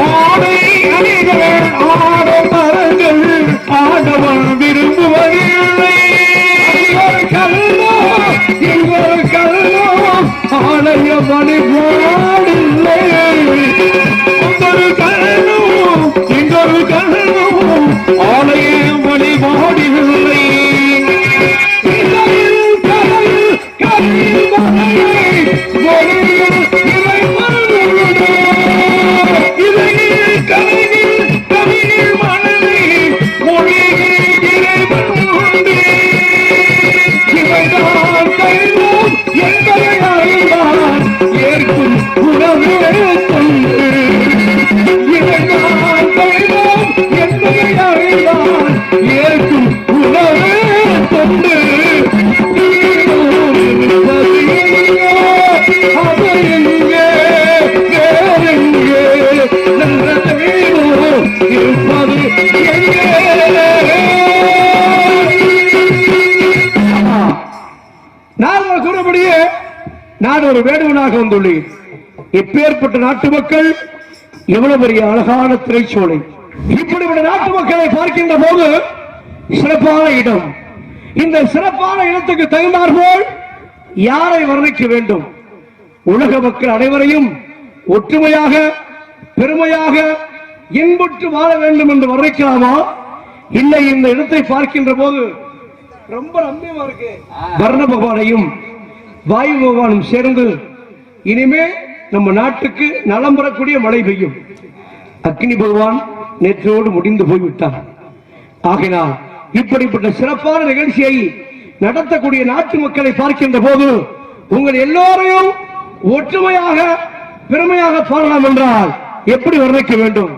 ஆடை அணிகள் ஆட மரங்கள் ஆடவன் விரும்புவதில்லை. கல்லோ எங்கள் கல்லோ ஆலய வழிபாடில்லை. ஒரு கல்லோ எங்கள் கல்லோ ஆலய வழிபாடில்லை. ஏற்கும் உணவே கொண்டு ஏற்கும் உணவே கொண்டு நான் கூறபடியே நான் ஒரு வேடுவனாக வந்துள்ளேன். எப்பேற்பட்ட நாட்டு மக்கள், எவ்வளவு பெரிய அழகான திரைச்சோலை. இப்படிப்பட்ட நாட்டு மக்களை பார்க்கின்ற போது சிறப்பான இடம். இந்த சிறப்பான இடத்துக்கு தகுந்தாற்போல் யாரை வர்ணிக்க வேண்டும்? உலக மக்கள் அனைவரையும் ஒற்றுமையாக பெருமையாக இன்புற்று வாழ வேண்டும் என்று வர்ணிக்கலாமா? இல்லை, இந்த இடத்தை பார்க்கின்ற போது ரொம்ப ரம்மியமா இருக்கு. வர்ண பகவானையும் வாயு பகவானும் சேர்ந்து இனிமே நம்ம நாட்டுக்கு நலம் பெறக்கூடிய மழை பெய்யும். அக்னி பகவான் நேற்றோடு முடிந்து போய்விட்டார். ஆகினால் இப்படிப்பட்ட சிறப்பான நிகழ்ச்சியை நடத்தக்கூடிய நாட்டு மக்களை பார்க்கின்ற போது உங்கள் எல்லோரையும் ஒற்றுமையாக பெருமையாக பாடலாம் என்றால் எப்படி வர்ணிக்க வேண்டும்?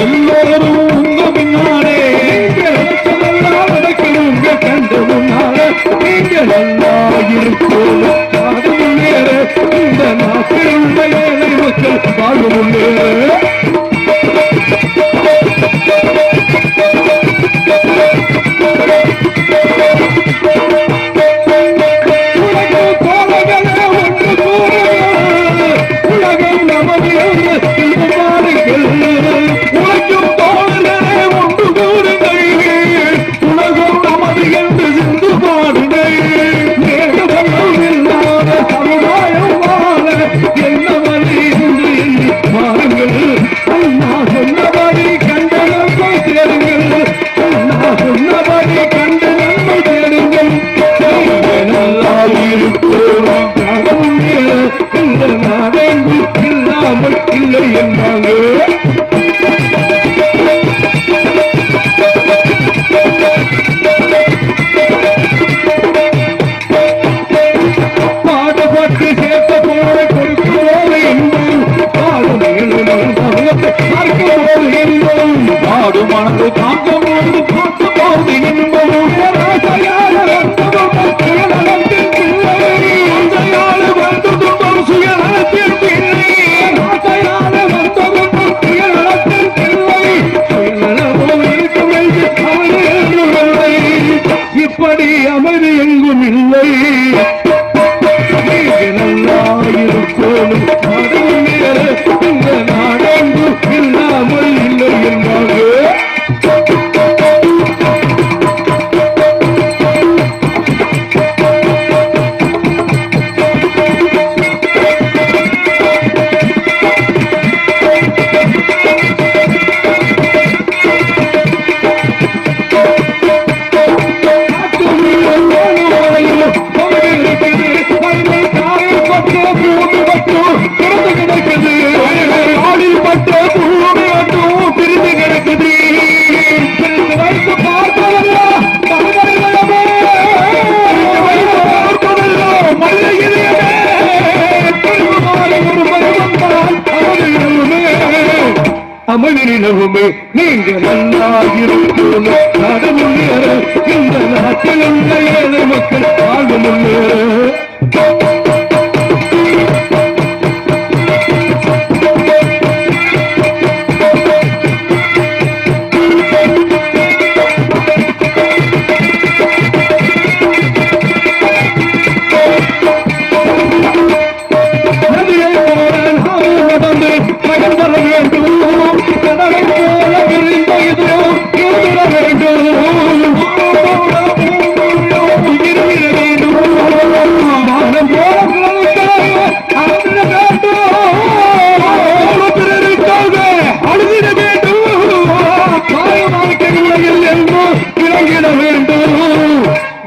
எல்லோரும் உங்க பின்னாலே கண்டு முன்னாலே நீங்கள் நல்லா இருக்கும் முன்னேற இந்த நாட்டில் உள்ள ஏழை மக்கள் வாழ்வு முன்னேற உலகம் நமது உழைக்கும் தோழர்கள் அமைதியினவுமே நீங்க நல்லாயிருக்கும் நாடு முன்னேற இந்த நாட்டில் உள்ள ஏழை மக்கள் வாழ்வு முன்னேற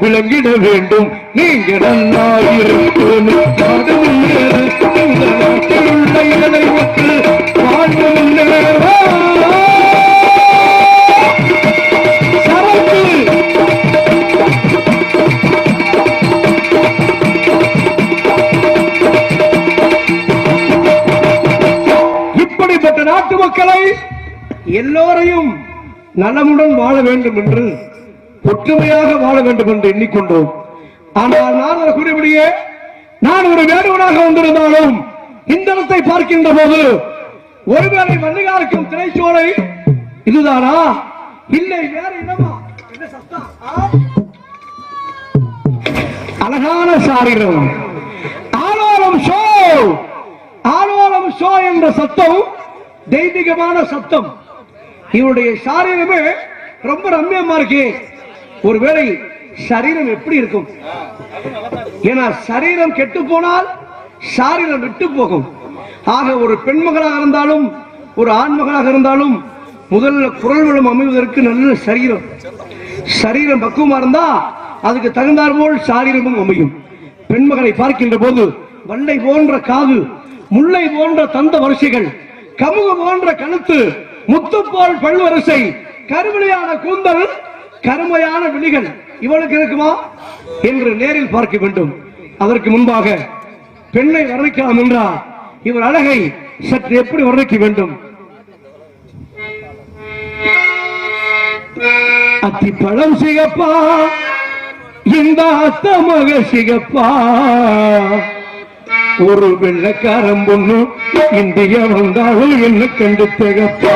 விளங்கிட வேண்டும் நீங்க நல்லாயிருக்கும் நாடு முன்னேற இந்த நாட்டில் உள்ள இளை மக்கள் வாழ்வு முன்னேற இப்படிப்பட்ட நாட்டு மக்களை எல்லோரையும் நலமுடன் வாழ வேண்டும் என்று ஒற்றுமையாக வாழ வேண்டும் என்று எண்ணிக்கொண்டோம். ஆனால் நான் அதை கூறியபடியே நான் ஒரு வேடுவனாக வந்திருந்தாலும் இந்த இடத்தை பார்க்கின்ற போது ஒருவேளை மல்லிகாருக்கும் திரைச்சோலை இதுதானா இல்லை வேற இடமா? அழகான சாரீரம் ஆலோலம் ஷோ ஆலோலம் ஷோ என்ற சத்தம் தெய்வீகமான சத்தம். இவருடைய சாரீரமே ரொம்ப ரம்யமா இருக்கு. ஒருவேளை சரீரம் எப்படி இருக்கும்? ஏன்னா சரீரம் கெட்டு போனால் சாரீரம் விட்டு போகும். ஆக ஒரு பெண்மகளாக இருந்தாலும் ஒரு ஆண்மகளாக இருந்தாலும் முதல்ல குரல் வளம் அமைவதற்கு நல்ல சரீரம் பக்குவமா இருந்தா அதுக்கு தகுந்தார் போல் சாரீரமும் அமையும். பெண்மகளை பார்க்கின்ற போது வல்லை போன்ற காது, முல்லை போன்ற தந்த வரிசைகள், கமுகு போன்ற கழுத்து, முத்து போல் பல்வரிசை, கருவிழியான கூந்தல், கருமையான விழிகள் இவளுக்கு இருக்குமா என்று நேரில் பார்க்க வேண்டும். அதற்கு முன்பாக பெண்ணை வர்ணிக்கலாம் என்றால் இவர் அழகை சற்று எப்படி வர்ணிக்க வேண்டும்? அத்தி பழம் சிகப்பா, இந்த அத்தமக சிகப்பா, ஒரு வெள்ளக்காரம் பொண்ணு இந்தியா வந்தாலும் என்ன கண்டு திகப்பா.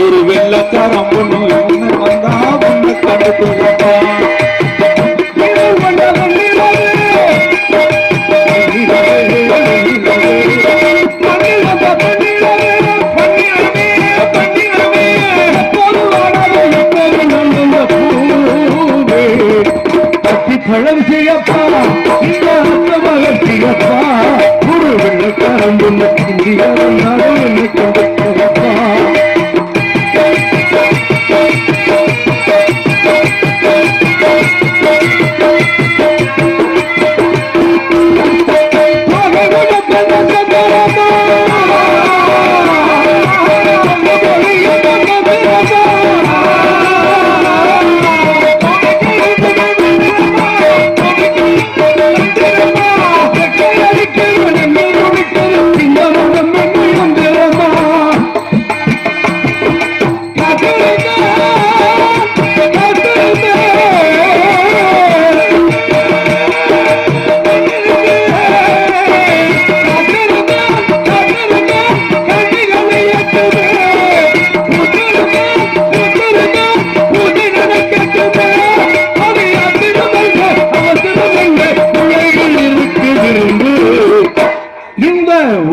ஒரு வெள்ளக்காரம் பொண்ணு வந்தா ஒண்ணு கண்டு திகப்பா. பழம் செய்யப்பா, இந்த மகன் செய்யப்பா, ஒரு வெள்ளக்காரம் பொண்ணு இந்தியா வந்தாலும் என்னை கொண்டு போகப்பா.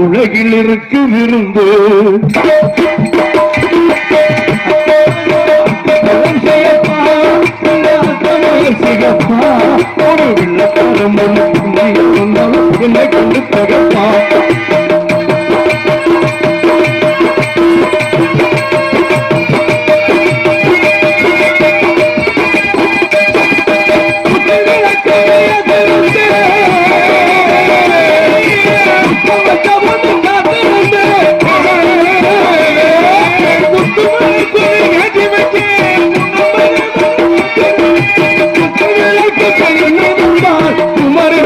உலகில் இருக்கு விருந்து சிகப்பா, ஒரு வெள்ளக்காரம் என்னை கொண்டு தகப்பா. குமரி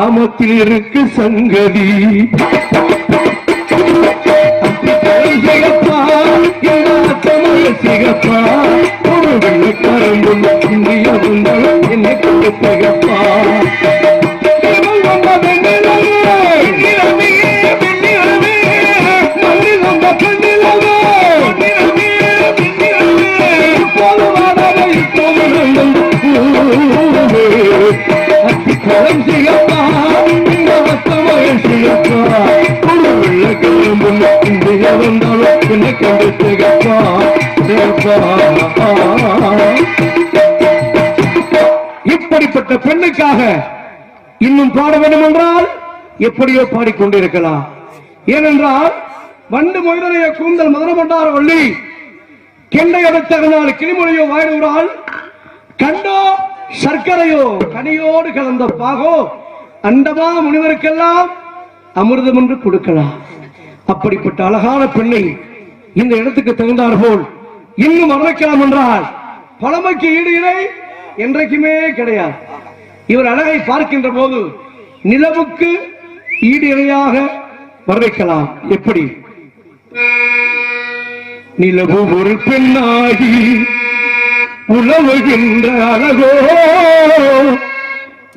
கிராமத்தில் இருக்கு சங்கதி சிகப்பா சிகப்பா ஒரு வெள்ளக்காரம்பு இந்திய வந்தாலும் என்னை கொண்டு சிகப்பா இப்படிப்பட்ட பெண்ணுக்காக இன்னும் பாட வேண்டும் என்றால் எப்படியோ பாடிக்கொண்டிருக்கலாம். ஏனென்றால் வண்டு மொழிய கூந்தல் மதுரமண்டார வள்ளி கெண்டையடத்தகனால் கிளிமொழியோ வாயிடுகிறாள் கண்டோ சர்க்கரையோ கனியோடு கலந்த பாகோ அண்டமா முனிவருக்கெல்லாம் அமிர்தம் என்று கொடுக்கலாம். அப்படிப்பட்ட அழகான பெண்ணை இந்த இடத்துக்கு தகுந்தார் போல் இன்னும் வர்ணிக்கலாம் என்றால் பழமைக்கு ஈடு இணை என்றைக்குமே கிடையாது. இவர் அழகை பார்க்கின்ற போது நிலவுக்கு ஈடு இணையாக வர்ணிக்கலாம். எப்படி? நிலவு ஒரு பெண்ணாகி உலவுகின்ற அழகோ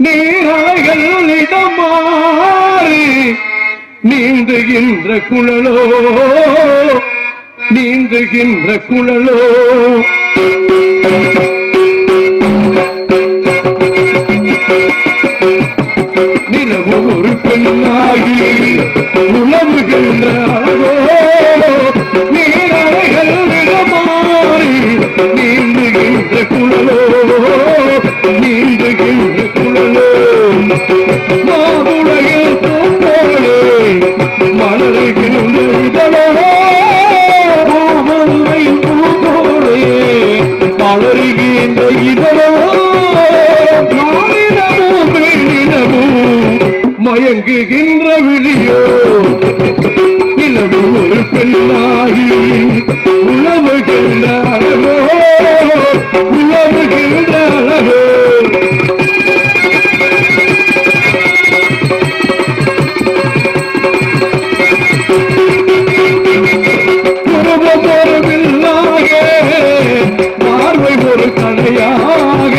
நீராய்கள் இடமாறி நீந்துகின்ற குழலோ நீந்துகின்ற குழலோ நிலவு ஒரு பெண்ணாகி உலவுகின்ற அழகோ நீராய்கள் இடமாறி நீந்துகின்ற குழலோ நீந்துகின்ற குழலோ மாதுளையில் பூப்போலே மலருகின்ற இதழோ பூமலை பூப்போலே மலருகின்ற இதழோ மாநிலமும் பெண்ணினமும் மயங்குகின்ற விழியோ நிலவு ஒரு பெண்ணாகி உழவுகின்ற அழகோ உழவுகின்ற அழகோ பார்வை ஒரு கலையாக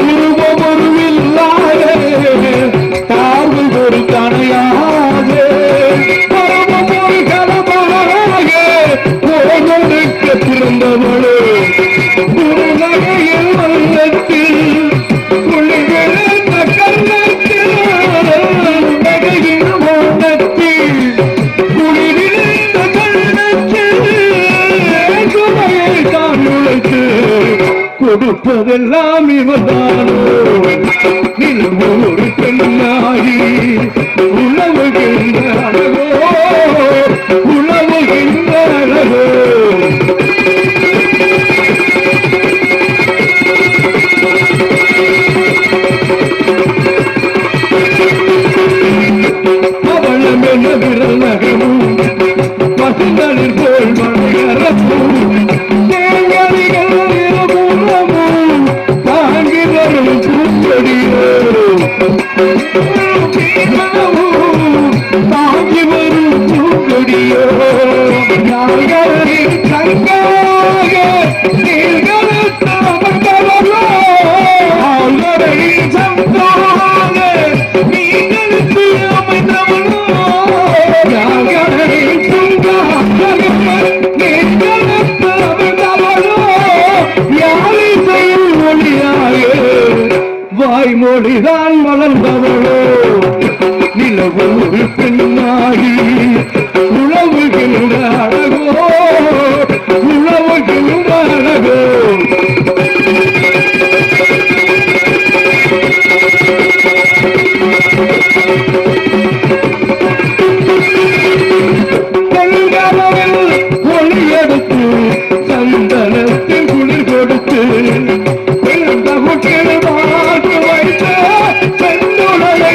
உருவம் ஒரு வில்லாக பார்வை ஒரு கலையாக பருவம் ஒரு கலமாக ஓடுக்க பிறந்தவளோ ஒரு நகையில் வல்லத்தில் குளிர்ந்த கண்ணத்தில் நகையின் ஓட்டத்தில் குளிர்ந்த கண்ணத்தில் சுமையை தான் உழைத்து கொடுப்பதெல்லாம் இவதானோ நிலவு ஒரு பெண்ணாகி உழவுகின்ற அழகோ உழவுகின்ற அழகோ அவளமென விரல் நகமும் பசுங்களில் போல் மலையறப்பும் தாங்கி வரும் பூச்செடியோ தாங்கி வரும் பூச்செடியோ நாயரின் சங்காக நீங்களுத்தவர்களோ ஆயரின் சங்காக நீங்களுக்கு அமைந்தவனோ நாயரின் சங்காக நீங்களுத்தவர்களோ யாரை செய்யும் மொழியாக வாய்மொழிதான் வளர்ந்தவளோ நிலவு ஒரு பெண்ணாகி உழவுகின்ற அழகோ உழவுகின்ற அழகோ பெண்களவில் ஒளியெடுத்து சந்தனத்தின் குளிர் கொடுத்து மாற்று வைத்த பெண்ணுடலை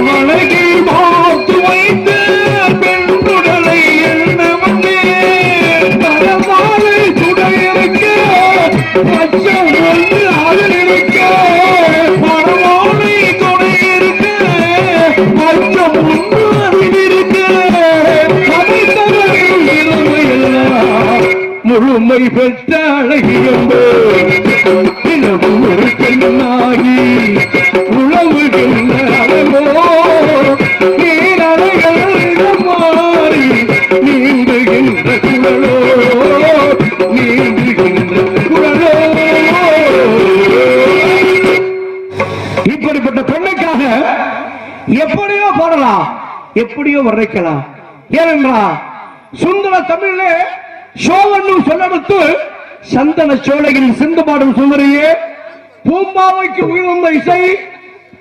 மலையை மாற்று வைத்து பெண்ணுடலை என்ன வந்து தரமாலை துடையிருக்க பச்சம் வந்து அதில் இருக்க பரமா முழுமை பெற்ற அழகியம்போ தினமும் ஒரு பெண்ணாகி உழவுகின்ற அழகோ நீரலைகள் மாறி நீந்துகின்ற குழலோ நீந்துகின்ற குழலோ. இப்படிப்பட்ட பெண்ணுக்காக எப்படியோ பாடலாம், எப்படியோ வர்ணிக்கலாம். ஏனென்றால் சுந்தர தமிழே சோழன்னு சொல்லெடுத்து சந்தன சோலையில் சிந்து பாடும் சுந்தரியே பூம்பாவைக்கு உயிர் வந்த இசை,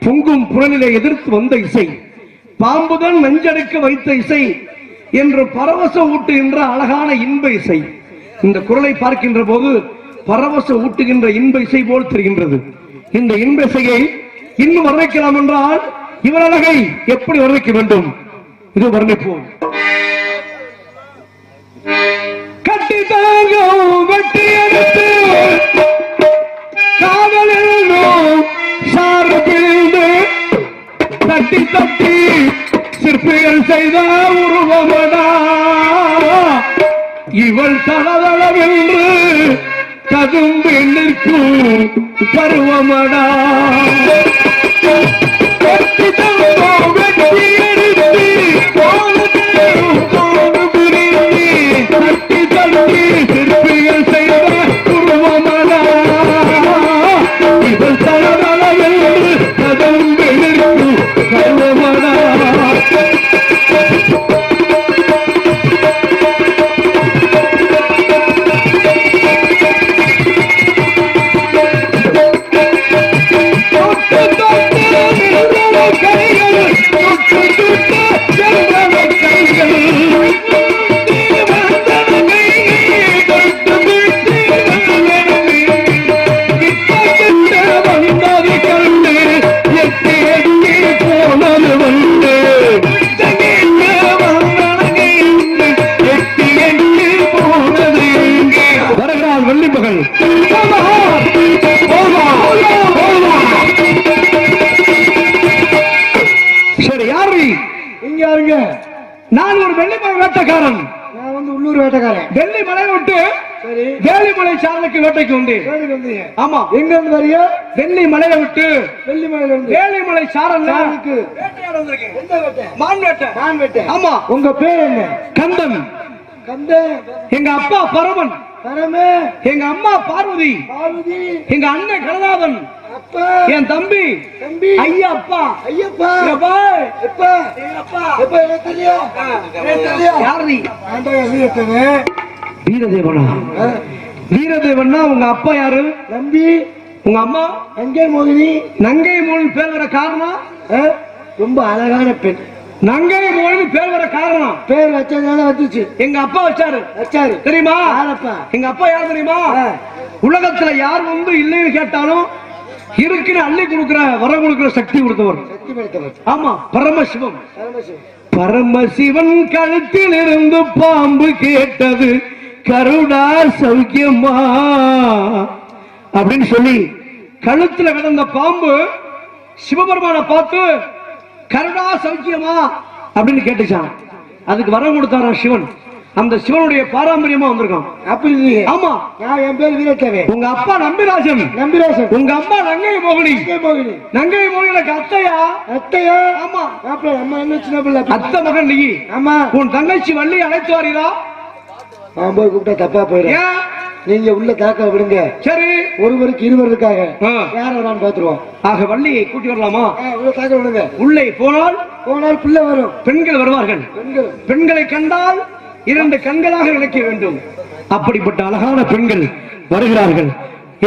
பொங்கும் புறநிலை எதிர்த்து வந்த இசை, பாம்புடன் நஞ்செடுக்க வைத்த இசை என்று பரவச ஊட்டுகின்ற அழகான இன்ப இசை. இந்த குரலை பார்க்கின்ற போது பரவச ஊட்டுகின்ற இன்ப இசை போல் தெரிகின்றது. இந்த இன்ப இசையை இன்னும் வர்ணிக்கலாம் என்றால் இவர் அழகை எப்படி வர்ணிக்க வேண்டும்? இது வர்ணிப்போம். கட்டி தாங்கும் வெட்டி எடுத்து காதலில் சாறு பிழிந்து தட்டி தட்டி சிற்பிகள் செய்த உருவமடா இவள் தளதளவென்று கதும்பி நிற்கும் பருவமடா. சிற்பிகள் செய்த உருவமடா இவள் தளதளவென்று கதும்பி நிற்கும் பருவமடா. நான் ஒரு வெள்ளிமலை வேட்டைக்காரன். நான் வந்து உள்ளூர் வேட்டைக்காரன். வெள்ளிமலை விட்டு வேலிமலை சாரலுக்கு வேட்டைக்கு வந்தேன். ஆமா, எங்க இருந்து வரையா? வெள்ளிமலையை விட்டு வேலிமலை சாரலுக்கு வேட்டையாட வந்திருக்கேன். எந்த வேட்டை? மான் வேட்டை. மான் வேட்டை. ஆமா. உங்க பேர் என்ன? கந்தன். கந்தன். எங்க அப்பா பரமன். பரமே. எங்க அம்மா பார்வதி. பார்வதி. எங்க அண்ணன் கனநாதன். அப்பா. என் தம்பி. தம்பி. ஐயப்பா. ஐயப்பா. அப்பா. அப்பா. அப்பா. அப்பா என்ன தெரியும்? யார் நீ? ஆண்டா வீரதேவனே. வீரதேவனா? வீரதேவனா உங்க அப்பா யாரு? தம்பி. உங்க அம்மா? நங்கை மோகினி. நங்கை மோகினி பேர் வர காரணம்? ரொம்ப அழகான பெண். நங்கை மோகினி பேர் வர காரணம்? பேர் வச்சதால வந்துச்சு. எங்க அப்பா வச்சாரு. வச்சாரு தெரியுமா? எங்க அப்பா யார் தெரியுமா? உலகத்துல யார் வந்து இல்லைன்னு கேட்டாலும் இருக்கிற அள்ளி கொடுக்கிற வர கொடுக்கிற சக்தி கொடுத்தவர். ஆமா, பரமசிவம். பரமசிவன் கழுத்தில் இருந்து பாம்பு கேட்டது கருடா சௌக்கியமா அப்படின்னு சொல்லி கழுத்துல கிடந்த பாம்பு சிவபெருமான பார்த்து கருடா சௌக்கியமா அப்படின்னு கேட்டுச்சான். அதுக்கு வரம் கொடுத்தாரா சிவன். அந்த சிவனுடைய பாரம்பரியமா வந்திருக்கான். அப்படி? ஆமா. என் பேர் வீரதேவன். உங்க அப்பா நம்பிராஜன். நம்பிராஜன். உங்க அம்மா நங்கை மோகினி. நங்கை மோகினி எனக்கு அத்தையா? அத்தையா? ஆமா. அம்மா என்ன சின்ன பிள்ளை அத்தை மகன் நீ. ஆமா. உன் தங்கச்சி வள்ளி அழைத்து வாரீரா? போய் கூப்பிட்டா தப்பா போயிடும். நீங்க உள்ள தாக்க விடுங்க. சரி. ஒருவருக்கு இருவர் இருக்காங்க. யார வரான்னு பாத்துருவோம். ஆக வள்ளியை கூட்டி வரலாமா? உள்ள தாக்க விடுங்க. உள்ளே போனால் பிள்ளை வரும். பெண்கள் வருவார்கள். பெண்களை கண்டால் இரண்டு கண்களாக நினைக்க வேண்டும். அப்படிப்பட்ட அழகான பெண்கள் வருகிறார்கள்.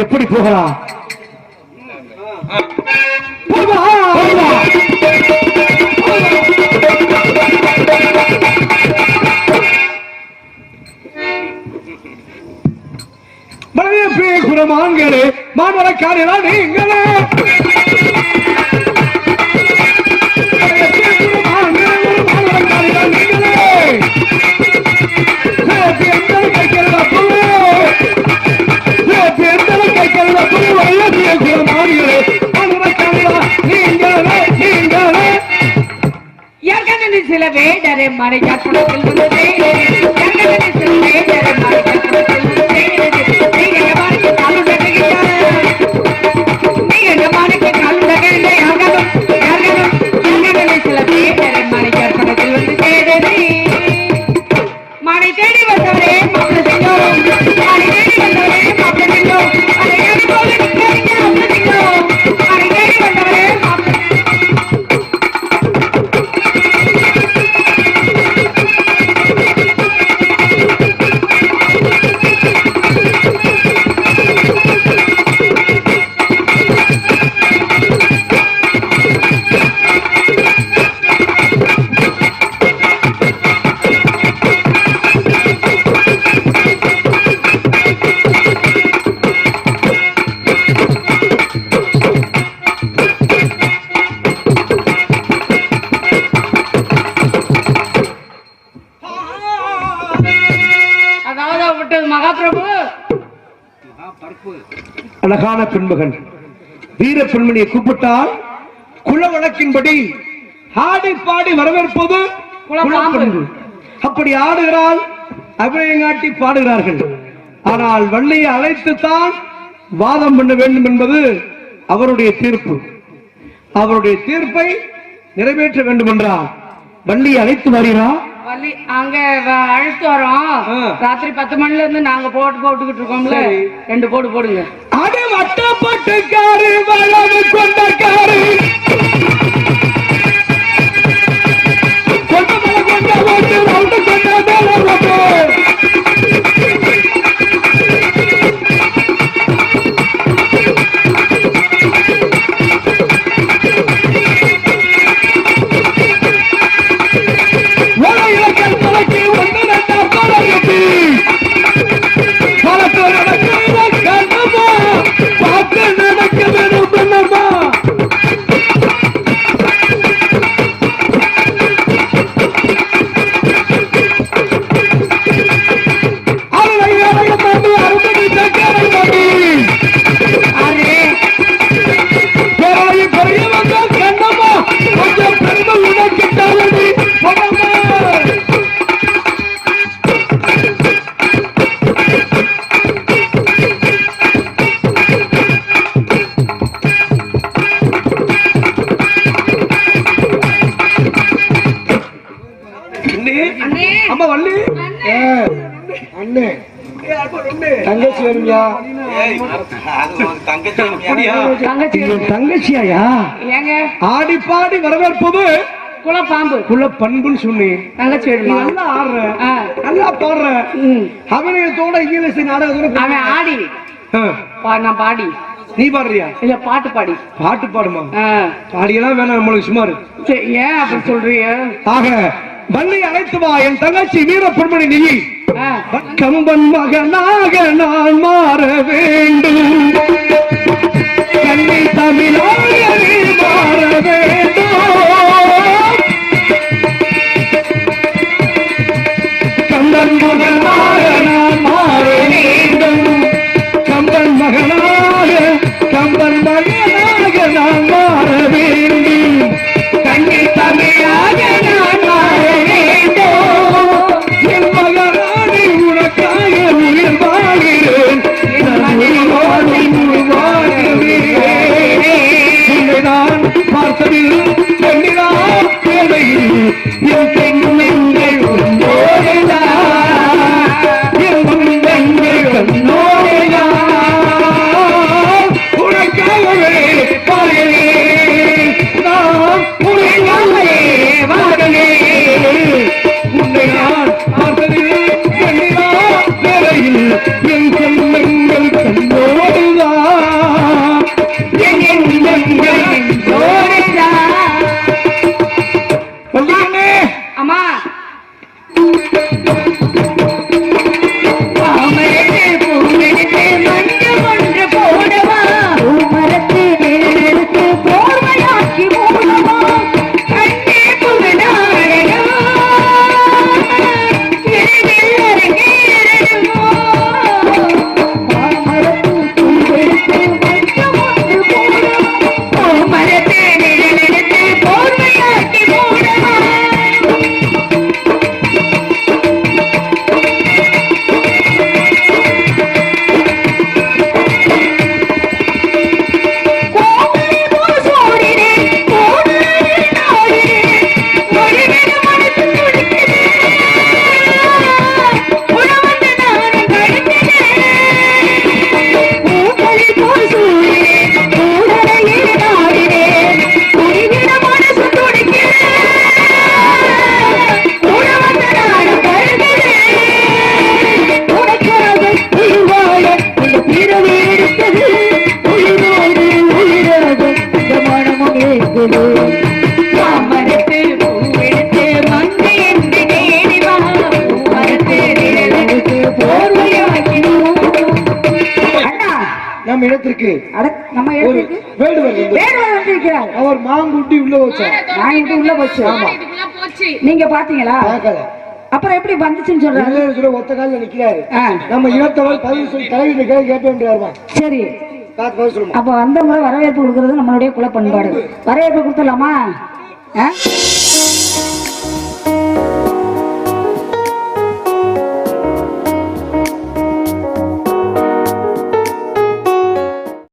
எப்படி போகலாம்? குரமான்களே மாணவரக்காரா நீங்களே சில வேடரை மறை சில வேடரை மறை மகாபிரபு அழகான பெண்மகன் வீர பெண்மணியை கூப்பிட்டால் குல வழக்கின்படி ஆடி பாடி வரவேற்பது குலப்பெண்கள். அப்படி ஆடுகிறாள், அபிநயங்காட்டி பாடுகிறார்கள். ஆனால் வள்ளியை அழைத்துத்தான் வாதம் பண்ண வேண்டும் என்பது அவருடைய தீர்ப்பு. அவருடைய தீர்ப்பை நிறைவேற்ற வேண்டும் என்றால் வள்ளியை அழைத்து வருகிறார். வள்ளி அங்க அழைத்து வரோம். ராத்திரி 10 மணில இருந்து நாங்க போட்டுக்கிட்டு இருக்கோம்ல, 2 போடுங்க. அது வட்டப்பட்டுக்காரு வளவு கொண்டக்காரு தங்கச்சியா ஆடி பாடி வரவேற்பது குலப்பாம்பு குலப்பண்புன்னு சொன்னேன். தங்கச்சி நல்லா ஆடுற, நல்லா பாடுற, அபிநயத்தோட இங்கிலீஷ் நாடகத்தோட அவன் ஆடி நான் பாடி. நீ பாடுறியா? இல்ல பாட்டு பாடி. பாட்டு பாடுமா? பாடியெல்லாம் வேணாம், நம்மளுக்கு சுமார். ஏன் அப்படி சொல்றீங்க? ஆக வள்ளி அழைத்து வா, என் தங்கச்சி வீர பெண்மணி நீ. கம்பன் மகனாக நான் மாற வேண்டும், கண்ணி தமிழாக நீ மாற வேண்டும். கம்பன் மகனாக நான் மாற வேண்டும், கம்பன் மகனாக கம்பன் மகனாக நான் மாற வேண்டும், கண்ணி தமிழாக நான் மாற வேண்டும். என் மகனாடி உனக்காக உயிர் வாழ்கிறேன், நான் பார்த்ததில் பெண்ணிலா வேலையில் என் பெண்ணுங்கள் உன்னோடுதான், என் பெண்ணுங்கள் உன்னோடுதான், உனக்காகவே வாழ்கிறேன், நான் உனக்காகவே வாழ்கிறேன். உன்னை நான் பார்த்ததில் பெண்ணிலா வேலையில் என் பெண்ணுங்கள் கண்ணோடுதான், அம்மா நம்ம இடத்திற்கு அவர் மாங்குட்டி உள்ள வச்சார். உள்ள போச்சு. நீங்க பாத்தீங்களா? அப்புறம் எப்படி வந்துச்சுன்னு சொல்றாரு? இல்லைன்னு சொல்லி ஒத்த காலில் நிக்கிறாரு. ஆ, நம்ம இனத்தவர் பதில் சொல்லி தலைவி கேட்க வேண்டியவா சரி. காத்து பதில் சொல்லுமா. அப்ப வந்த முறை வரவேற்பு கொடுக்கறது நம்மளுடைய குல பண்பாடு. வரவேற்பு கொடுத்துடலாமா?